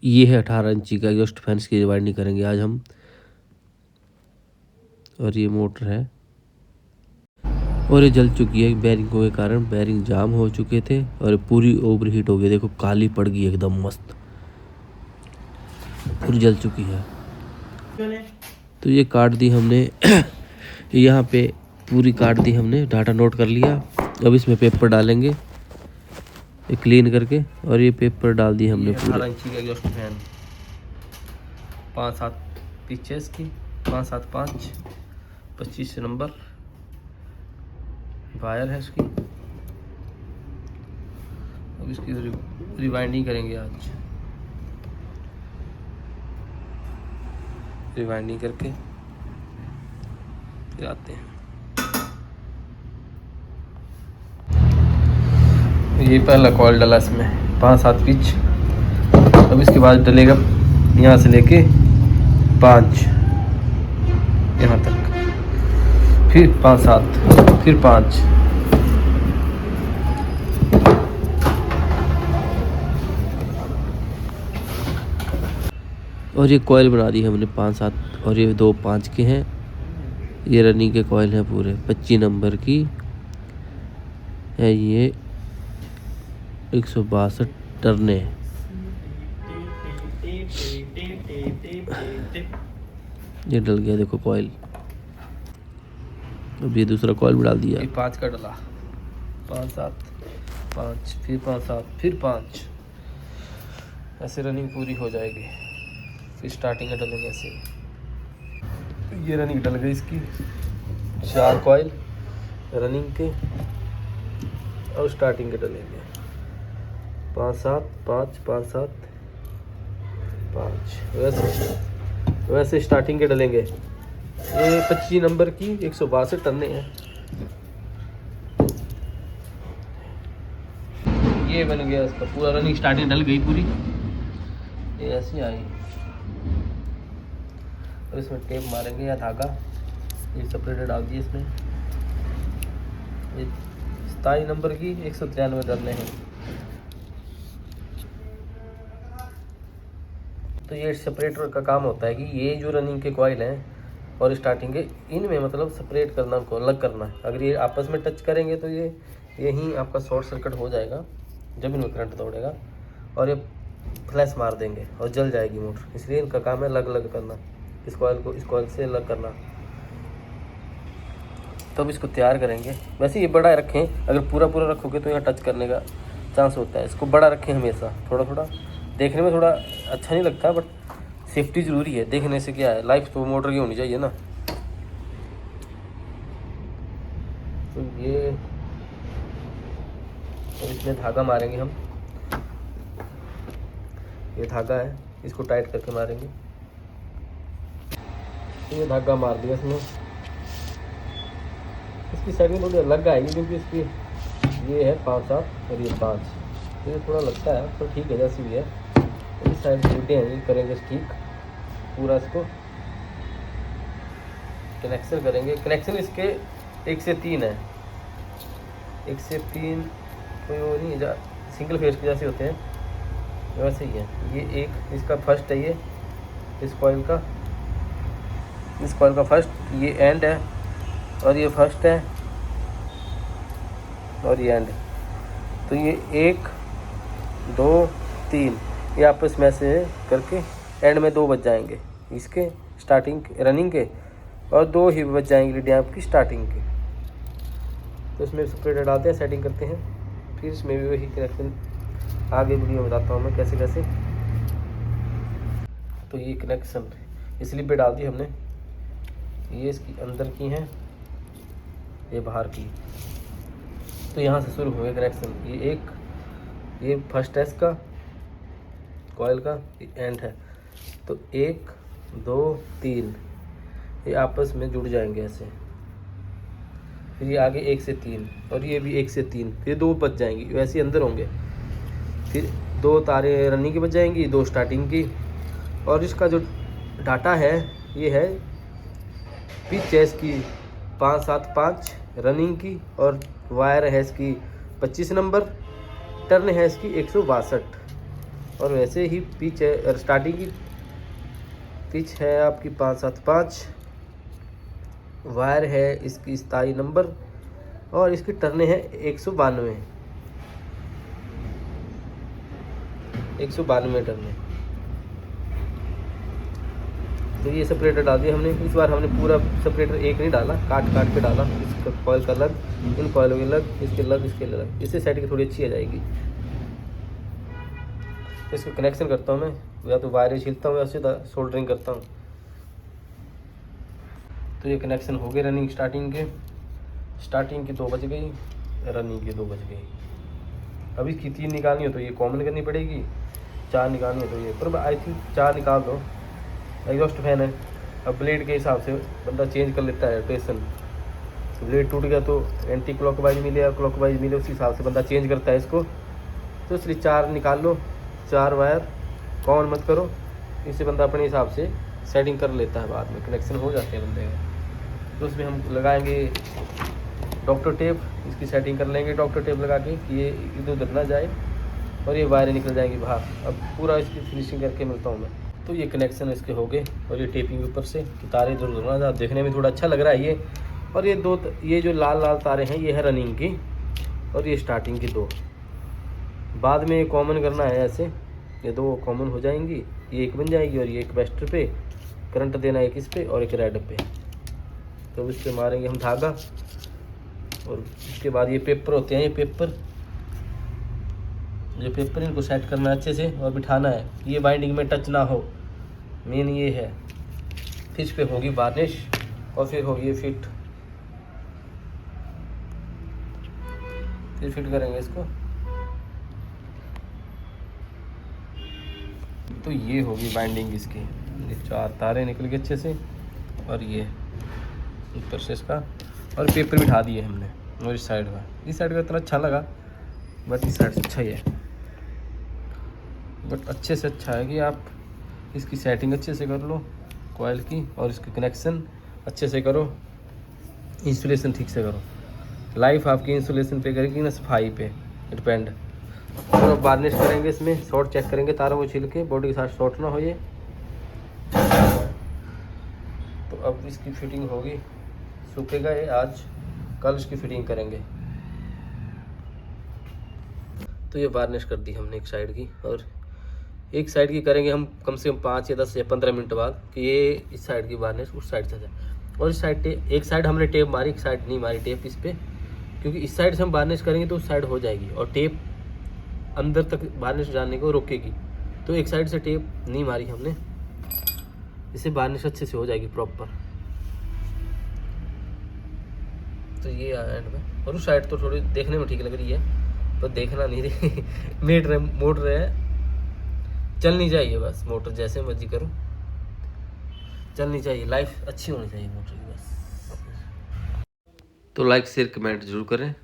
ये है 18 इंची का एग्जॉस्ट फैन, की वाइंडिंग करेंगे आज हम। और ये मोटर है और ये जल चुकी है बैरिंगों के कारण। बैरिंग जाम हो चुके थे और पूरी ओवर हीट हो गई, देखो काली पड़ गई एकदम मस्त, पूरी जल चुकी है। तो ये काट दी हमने यहाँ पे पूरी काट दी हमने, डाटा नोट कर लिया। अब इसमें पेपर डालेंगे ये क्लीन करके, और ये पेपर डाल दिए हमने पूरे। 18 इंची का एग्जॉस्ट फैन, 5-7 पिचेस की, 5-7-5, 25 नंबर वायर है इसकी। अब इसकी रिवाइंडिंग करेंगे आज, रिवाइंडिंग करके फिर आते हैं। ये पहला कॉइल डाला इसमें 5-7 पिच। अब इसके बाद डलेगा यहाँ से लेके 5 यहाँ तक, फिर 5-7, फिर 5। और ये कॉइल बना दी हमने 5-7, और ये 2 5 के हैं। ये रनिंग के कॉइल हैं पूरे 25 नंबर की है। ये 162 टर्ने। ये डल गया देखो कॉइल। अब ये दूसरा कॉइल भी डाल दिया। 5 का डला, 5-7, 5, फिर 5-7, फिर 5। ऐसे रनिंग पूरी हो जाएगी। फिर स्टार्टिंग में डलेंगे ऐसे। ये रनिंग डल गई इसकी, 4 कॉइल रनिंग के और स्टार्टिंग के डलेंगे 5-7, 5, 5-7, 5। वैसे स्टार्टिंग के डलेंगे। ये 25 नंबर की 162 टर्ने हैं। ये बन गया इसका पूरा रनिंग, स्टार्टिंग डल गई पूरी। ये ऐसी आई और इसमें टेप मारेंगे या धागा, ये सेपरेटर डाल दिए इसमें। ये 27 नंबर की 193 टर्ने हैं। तो ये सेपरेटर का काम होता है कि ये जो रनिंग के कॉइल हैं और स्टार्टिंग के, इनमें मतलब सेपरेट करना, उनको अलग करना है। अगर ये आपस में टच करेंगे तो ये यहीं आपका शॉर्ट सर्किट हो जाएगा जब इनमें करंट दौड़ेगा, और ये फ्लैश मार देंगे और जल जाएगी मोटर। इसलिए इनका काम है अलग अलग करना, इस कॉइल को इस कॉइल से अलग करना। तो अब इसको तैयार करेंगे। वैसे ये बड़ा रखें, अगर पूरा पूरा रखोगे तो यहाँ टच करने का चांस होता है। इसको बड़ा रखें हमेशा, थोड़ा थोड़ा। देखने में थोड़ा अच्छा नहीं लगता, बट सेफ्टी ज़रूरी है। देखने से क्या है, लाइफ तो मोटर की होनी चाहिए ना। तो ये तो इसमें धागा मारेंगे हम। ये धागा है, इसको टाइट करके मारेंगे। ये धागा मार दिया इसमें। इसकी सेटिंग थोड़ी अलग आएगी क्योंकि इसकी ये है 5-7 और ये 5। ये थोड़ा लगता है तो ठीक है, जैसी भी है। इस साइड टूटे हैं, ये करेंगे ठीक पूरा। इसको कनेक्शन करेंगे। कनेक्शन इसके 1 से 3 है। 1 से 3 कोई वो नहीं है, सिंगल फेस के जैसे होते हैं वैसे ही है। ये एक इसका फर्स्ट है, ये इस कॉइल का फर्स्ट, ये एंड है, और ये फर्स्ट है और ये एंड। तो ये 1, 2, 3 ये आपस में से करके एंड में 2 बच जाएंगे इसके स्टार्टिंग रनिंग के, और 2 ही बच जाएंगे लीड आपकी स्टार्टिंग के। तो इसमें सेपरेटर डालते हैं, सेटिंग करते हैं, फिर इसमें भी वही कनेक्शन आगे वीडियो में बताता हूँ मैं कैसे कैसे। तो ये कनेक्शन स्लिप पे डाल दी हमने। ये इसकी अंदर की हैं, ये बाहर की। तो यहाँ से शुरू हो गया कनेक्शन। ये फर्स्ट है इसका कॉइल का, एंड है। तो 1, 2, 3 ये आपस में जुड़ जाएंगे ऐसे। फिर ये आगे 1 से 3 और ये भी 1 से 3, फिर 2 बच जाएंगी वैसे ही अंदर होंगे। फिर 2 तारे रनिंग की बच जाएंगी, 2 स्टार्टिंग की। और इसका जो डाटा है ये है पिच है इसकी 5-7-5 रनिंग की, और वायर है इसकी 25 नंबर, टर्न है इसकी 162। और वैसे ही पिच है, स्टार्टिंग की पिच है आपकी 575, वायर है इसकी 27 नंबर और इसकी टर्ने हैं 192 टर्ने। तो ये सेपरेटर डाल दिया हमने। इस बार हमने पूरा सेपरेटर एक नहीं डाला, काट काट के डाला। इसका कॉयल का अलग, इन कॉयलों के अलग, इसके अलग, इसके अलग। इससे सेटिंग थोड़ी अच्छी आ जाएगी। तो इसको कनेक्शन करता हूँ मैं, या तो वायर छीलता हूँ या सीधा सोल्डरिंग करता हूँ। तो ये कनेक्शन हो गए रनिंग। स्टार्टिंग की 2 बज गई, रनिंग की 2 बज गई। अब इसकी 3 निकालनी हो तो ये कॉमन करनी पड़ेगी, 4 निकालनी हो तो ये, पर आई थिंक 4 निकाल दो। एग्जॉस्ट फैन है, अब ब्लेड के हिसाब से बंदा चेंज कर लेता है रोटेशन। ब्लेड टूट गया तो एंटी क्लॉकवाइज मिले या क्लॉकवाइज मिले, उस हिसाब से बंदा चेंज करता है इसको। तो इसलिए 4 निकाल लो, 4 वायर कॉमन मत करो। इससे बंदा अपने हिसाब से सेटिंग कर लेता है, बाद में कनेक्शन हो जाते हैं बंदे का। तो उसमें हम लगाएंगे डॉक्टर टेप, इसकी सेटिंग कर लेंगे डॉक्टर टेप लगा के कि ये इधर उधर ना जाए और ये वायरें निकल जाएंगी बाहर। अब पूरा इसकी फिनिशिंग करके मिलता हूँ मैं। तो ये कनेक्शन इसके हो गए और ये टेपिंग ऊपर से कि तारे इधर उधर ना जाए, देखने में थोड़ा अच्छा लग रहा है ये। और ये ये जो लाल लाल तारे हैं ये है रनिंग की और ये स्टार्टिंग की 2। बाद में कॉमन करना है ऐसे, ये 2 कॉमन हो जाएंगी, ये एक बन जाएगी और ये एक वेस्टर पे करंट देना, एक इस पे और एक रेड पे। तो इस पे मारेंगे हम धागा और उसके बाद ये पेपर होते हैं, ये पेपर इनको सेट करना है अच्छे से और बिठाना है, ये बाइंडिंग में टच ना हो, मेन ये है। फिर इस पे होगी वार्निश और फिर होगी ये फिट, फिर फिट करेंगे इसको। तो ये होगी बाइंडिंग इसकी, ये 4 तारे निकल गए अच्छे से और ये ऊपर से इसका और पेपर बिठा दिए हमने। और इस साइड का इतना अच्छा लगा, बट इस साइड से अच्छा ही है, बट अच्छे से अच्छा है कि आप इसकी सेटिंग अच्छे से कर लो कॉइल की और इसके कनेक्शन अच्छे से करो, इंसुलेशन ठीक से करो। लाइफ आपकी इंसुलेशन पे करेगी ना, सफाई पे डिपेंड। और अब वार्निश करेंगे इसमें, शॉर्ट चेक करेंगे तारों को छील के, बॉडी के साथ शॉर्ट ना हो ये। तो अब इसकी फिटिंग होगी, सूखेगा ये आज, कल इसकी फिटिंग करेंगे। तो ये वार्निश कर दी हमने एक साइड की, और एक साइड की करेंगे हम कम से कम 5 या 10 या 15 मिनट बाद कि ये इस साइड की वार्निश उस साइड से जाए। और इस साइड एक साइड हमने टेप मारी, एक साइड नहीं मारी टेप इस पर, क्योंकि इस साइड से हम वार्निश करेंगे तो उस साइड हो जाएगी और टेप अंदर तक वार्निश जाने को रोकेगी। तो एक साइड से टेप नहीं मारी हमने, इससे वार्निश अच्छे से हो जाएगी प्रॉपर। तो ये एंड में, और उस साइड तो थोड़ी देखने में ठीक लग रही है पर देखना नहीं रही मोटर है, चलनी चाहिए बस, मोटर जैसे मर्जी करो चलनी चाहिए, लाइफ अच्छी होनी चाहिए मोटर की बस। तो लाइक शेयर कमेंट जरूर करें।